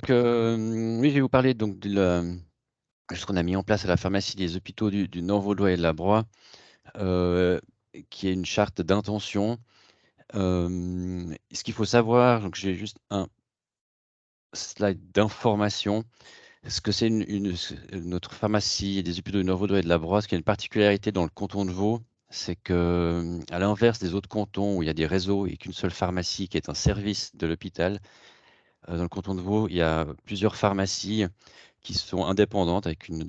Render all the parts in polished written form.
Oui, je vais vous parler donc de ce qu'on a mis en place à la pharmacie des hôpitaux du Nord Vaudois et de la Broye, heu, qui est une charte d'intention. Ce qu'il faut savoir, donc j'ai juste un slide d'information. Ce que c'est notre pharmacie des hôpitaux du Nord Vaudois et de la Broye, ce qui a une particularité dans le canton de Vaud, c'est que, à l'inverse des autres cantons où il y a des réseaux et qu'une seule pharmacie qui est un service de l'hôpital, dans le canton de Vaud, il y a plusieurs pharmacies qui sont indépendantes avec une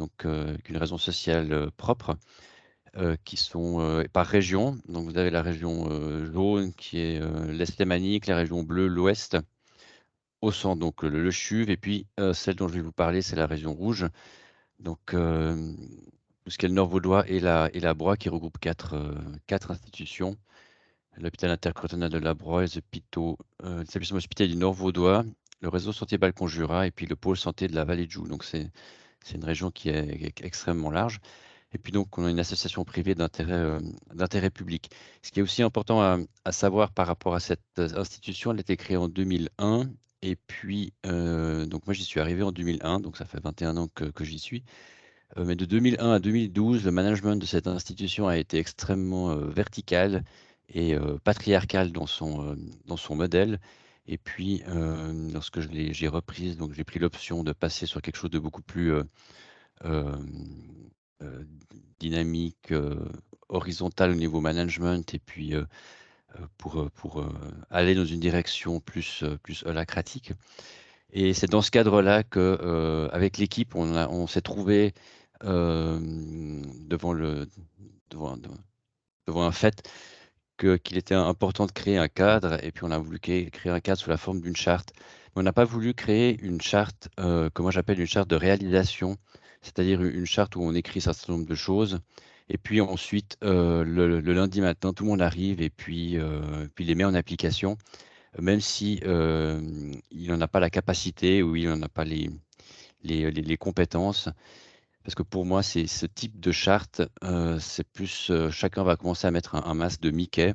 raison sociale, propre, qui sont, par région. Donc vous avez la région, jaune qui est, l'Est lémanique, la région bleue, l'Ouest, au centre donc le CHUV et puis, celle dont je vais vous parler, c'est la région rouge. Donc, tout ce qui est le Nord vaudois et la Broye qui regroupe 4 institutions. L'hôpital intercantonal de la Broye, l'établissement hospitalier du Nord vaudois, le réseau santé Balcon Jura et puis le pôle santé de la vallée de Joux. Donc c'est une région qui est extrêmement large et puis donc on a une association privée d'intérêt public. Ce qui est aussi important à savoir par rapport à cette, institution, elle a été créée en 2001 et puis, donc moi j'y suis arrivé en 2001, donc ça fait 21 ans que j'y suis. Mais de 2001 à 2012, le management de cette institution a été extrêmement, vertical et patriarcal dans son modèle et puis, lorsque j'ai reprise, donc j'ai pris l'option de passer sur quelque chose de beaucoup plus, hem, heu, dynamique, horizontal au niveau management et puis, pour, aller dans une direction plus holacratique et c'est dans ce cadre-là que, avec l'équipe, on s'est trouvé devant devant un fait qu'il était important de créer un cadre et puis on a voulu créer un cadre sous la forme d'une charte. Mais on n'a pas voulu créer une charte, que moi j'appelle une charte de réalisation, c'est-à-dire une charte où on écrit un certain nombre de choses et puis ensuite, le lundi matin, tout le monde arrive et puis les met en application, même si, il n'en a pas la capacité ou il n'en a pas les compétences. Parce que pour moi, c'est ce type de charte, c'est plus, chacun va commencer à mettre un masque de Mickey,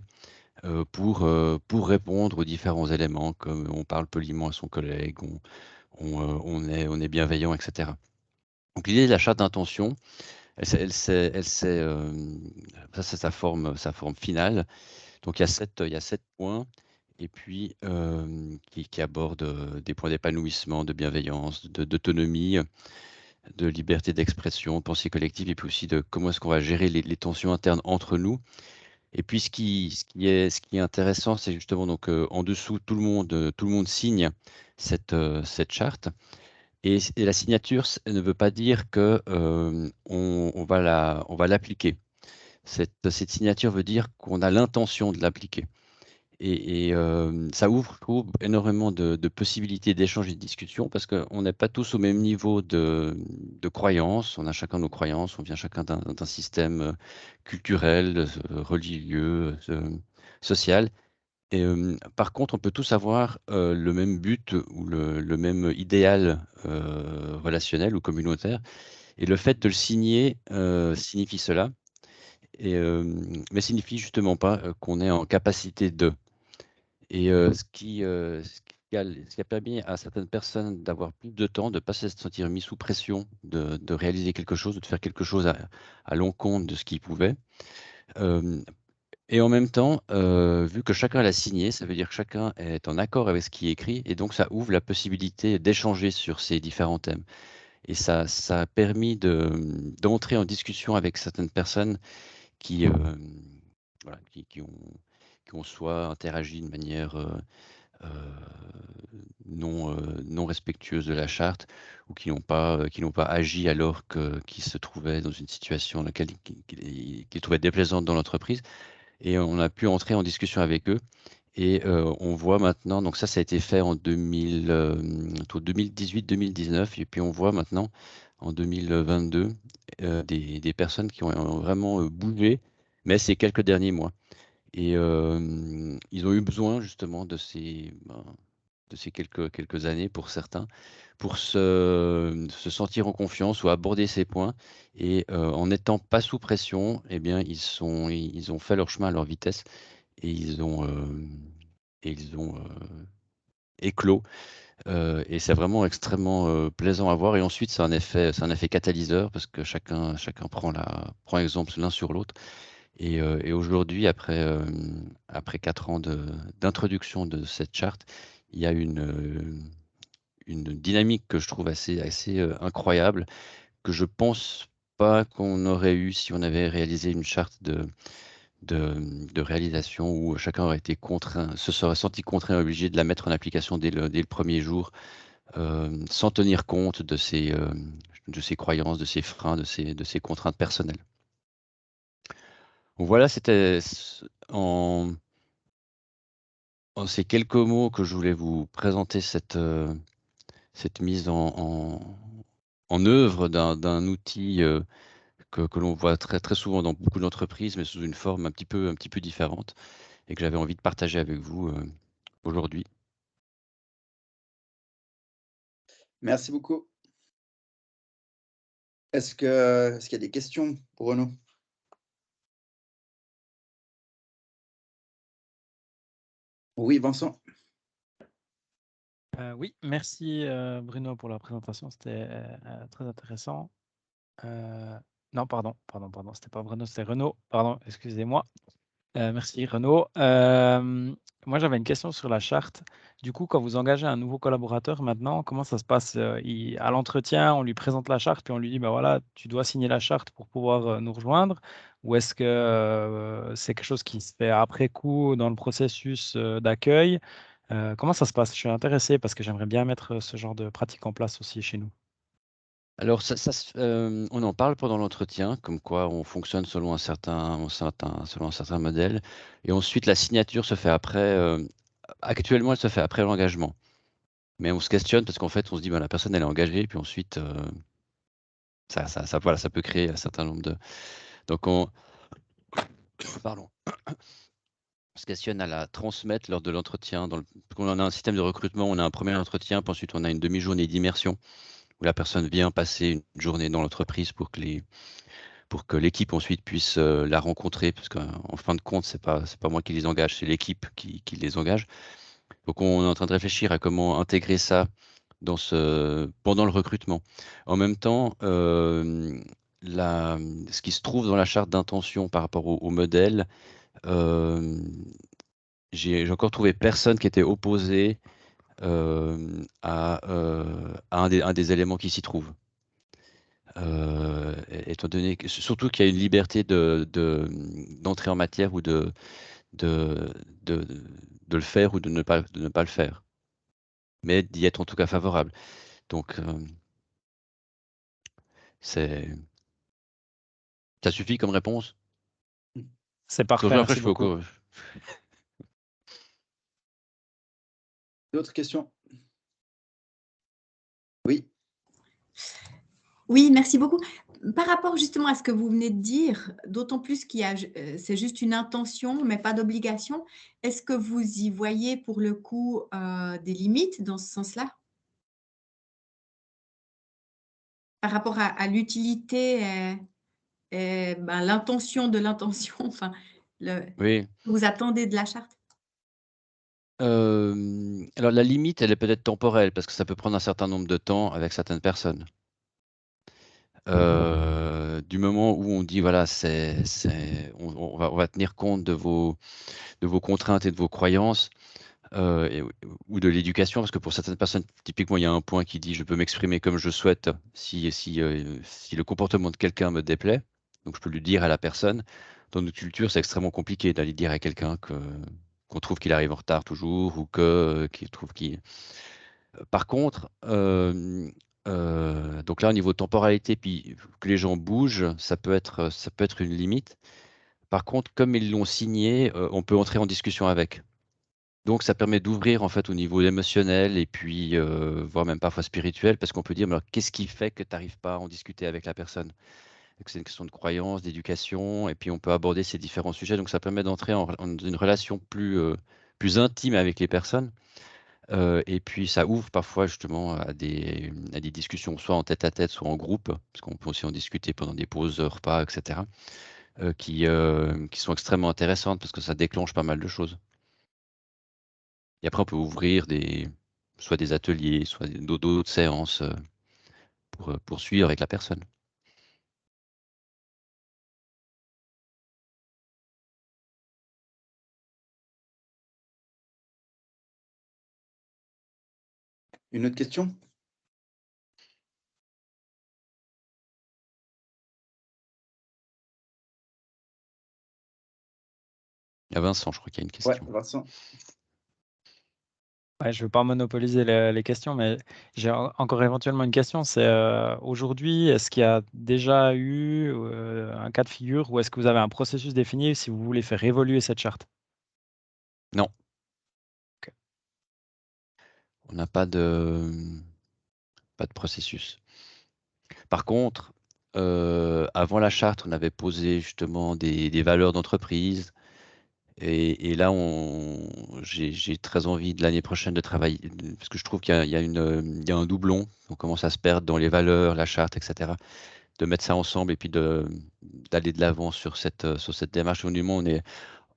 pour répondre aux différents éléments comme on parle poliment à son collègue, on est bienveillant et cetera. Donc l'idée de la charte d'intention, elle s'est, ça c'est sa forme finale. Donc il y a 7 points et puis, qui abordent, des points d'épanouissement, de bienveillance, d'autonomie, de liberté d'expression, pensée collective et puis aussi de comment est-ce qu'on va gérer les tensions internes entre nous. Et puis ce qui est intéressant, c'est justement donc, en dessous tout le monde signe cette charte et la signature ne veut pas dire que, on va l'appliquer. Cette signature veut dire qu'on a l'intention de l'appliquer. Ça ouvre, je trouve, énormément de possibilités d'échanges et de discussions parce qu'on n'est pas tous au même niveau de croyances. On a chacun nos croyances, on vient chacun d'un système, culturel, religieux, social par contre, on peut tous avoir, le même but ou le même idéal, relationnel ou communautaire et le fait de le signer, signifie cela mais signifie justement pas, qu'on est en capacité de. Et ce qui a permis à certaines personnes d'avoir plus de temps, de ne pas se sentir mis sous pression, de réaliser quelque chose, de faire quelque chose à l'encontre de ce qu'ils pouvaient. Hem et en même temps, vu que chacun l'a signé, ça veut dire que chacun est en accord avec ce qui est écrit et donc ça ouvre la possibilité d'échanger sur ces différents thèmes et ça a permis d'entrer en discussion avec certaines personnes qui, voilà, qui ont soit interagi de manière, heu, non respectueuse de la charte ou qui n'ont pas agi alors qu'ils se trouvaient dans une situation dans laquelle qu'ils trouvaient déplaisante dans l'entreprise et on a pu entrer en discussion avec eux et on voit maintenant donc ça a été fait en entre 2018-2019 et puis on voit maintenant en 2022, des personnes qui ont vraiment, bougé, mais ces quelques derniers mois et ils ont eu besoin justement de ces quelques années pour certains, pour se sentir en confiance ou aborder ces points et en n'étant pas sous pression et bien ils ont fait leur chemin à leur vitesse et ils ont éclos, Et c'est vraiment extrêmement plaisant à voir. Et ensuite, c'est un effet catalyseur parce que chacun prend exemple l'un sur l'autre. Et aujourd'hui, après 4 ans d'introduction de cette charte, il y a une dynamique que je trouve assez incroyable, que je pense pas qu'on aurait eu si on avait réalisé une charte de réalisation où chacun aurait été contraint, se serait senti contraint et obligé de la mettre en application dès le premier jour, sans tenir compte de ses croyances, de ses freins, de ses contraintes personnelles. Donc voilà, c'était en ces quelques mots que je voulais vous présenter cette mise en œuvre d'un outil que l'on voit très, très souvent dans beaucoup d'entreprises, mais sous une forme un petit peu différente, et que j'avais envie de partager avec vous aujourd'hui. Merci beaucoup. Est-ce qu'il y a des questions pour Renaud? Oui, Vincent? Oui, merci, Bruno pour la présentation, c'était, très intéressant. Non, pardon, c'était pas Bruno, c'était Renaud. Pardon, excusez-moi. Merci Renaud. Moi, j'avais une question sur la charte. Du coup, quand vous engagez un nouveau collaborateur maintenant, comment ça se passe? À l'entretien, on lui présente la charte, puis on lui dit: «Bah, voilà, tu dois signer la charte pour pouvoir, nous rejoindre». Ou est-ce que, c'est quelque chose qui se fait après coup dans le processus, d'accueil? Comment ça se passe? Je suis intéressé parce que j'aimerais bien mettre, ce genre de pratique en place aussi chez nous. Alors on en parle pendant l'entretien, comme quoi on fonctionne selon un certain modèle, et ensuite la signature se fait après, actuellement elle se fait après l'engagement. Mais on se questionne parce qu'en fait on se dit: «Bah, la personne elle est engagée», puis ensuite, voilà, ça peut créer un certain nombre de donc on pardon. On se questionne à la transmettre lors de l'entretien parce qu'on a un système de recrutement, on a un premier entretien, puis ensuite on a une demi-journée d'immersion où la personne vient passer une journée dans l'entreprise pour que l'équipe ensuite puisse, la rencontrer, parce qu'en fin de compte, c'est pas moi qui les engage, c'est l'équipe qui les engage. Donc on est en train de réfléchir à comment intégrer ça pendant le recrutement. En même temps, ce qui se trouve dans la charte d'intention par rapport au modèle, hem, j'ai encore trouvé personne qui était opposé, à un des éléments qui s'y trouve. Étant donné que surtout qu'il y a une liberté d'entrer en matière ou de de de le faire ou de ne pas le faire, mais d'y être en tout cas favorable. Donc, c'est ça suffit comme réponse? C'est Sinon parfait, après merci je peux beaucoup. encore D'autres questions? Oui, Oui, merci beaucoup. Par rapport justement à ce que vous venez de dire, d'autant plus qu'il y a c'est juste une intention, mais pas d'obligation. Est-ce que vous y voyez pour le coup, des limites dans ce sens-là? Par rapport à l'utilité et ben, l'intention de l'intention, enfin, le oui. vous attendez de la charte? Alors la limite, elle est peut-être temporelle parce que ça peut prendre un certain nombre de temps avec certaines personnes. Du moment où on dit voilà, on va tenir compte de vos contraintes et de vos croyances, ou de l'éducation, parce que pour certaines personnes, typiquement, il y a un point qui dit: «Je peux m'exprimer comme je souhaite si le comportement de quelqu'un me déplaît». Donc je peux lui dire à la personne. Dans notre culture, c'est extrêmement compliqué d'aller dire à quelqu'un qu'on trouve qu'il arrive en retard toujours ou qu'il trouve qu'il par contre, donc là, au niveau temporalité, puis que les gens bougent, ça peut être une limite. Par contre, comme ils l'ont signé, on peut entrer en discussion avec. Donc ça permet d'ouvrir en fait au niveau émotionnel et puis, voire même parfois spirituel, parce qu'on peut dire: «Mais alors qu'est-ce qui fait que tu n'arrives pas à en discuter avec la personne?» Donc c'est une question de croyance, d'éducation, et puis on peut aborder ces différents sujets. Donc ça permet d'entrer en une relation plus intime avec les personnes, et puis ça ouvre parfois justement à des discussions, soit en tête-à-tête, soit en groupe, parce qu'on peut aussi en discuter pendant des pauses, repas et cetera, qui sont extrêmement intéressantes parce que ça déclenche pas mal de choses. Et après on peut ouvrir soit des ateliers, soit d'autres séances pour poursuivre avec la personne. Une autre question? Il y a Vincent, je crois qu'il y a une Ouais, question. Vincent. Ouais, je ne veux pas monopoliser les questions, mais j'ai encore éventuellement une question. C'est aujourd'hui, est-ce qu'il y a déjà eu un cas de figure ou est-ce que vous avez un processus défini si vous voulez faire évoluer cette charte? Non. Ok. On n'a pas de processus. Par contre, avant la charte, on avait posé justement des valeurs d'entreprise. Et là, j'ai très envie de l'année prochaine de travailler, parce que je trouve qu'il y a un doublon. On commence à se perdre dans les valeurs, la charte, etc. De mettre ça ensemble et puis d'aller de l'avant sur cette démarche.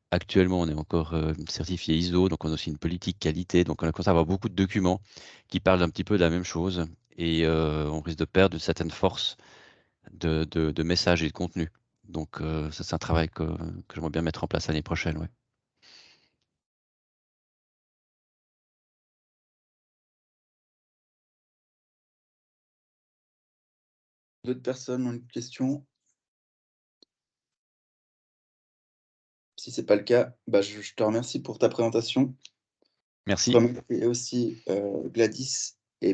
Actuellement, on est encore certifié ISO, donc on a aussi une politique qualité. Donc on a commencé à avoir beaucoup de documents qui parlent un petit peu de la même chose. Et on risque de perdre une certaine force de messages et de contenu. Donc ça, c'est un travail que j'aimerais bien mettre en place l'année prochaine. Ouais. D'autres personnes ont une question? Si ce n'est pas le cas, je te remercie pour ta présentation. Je Merci. remercie aussi Gladys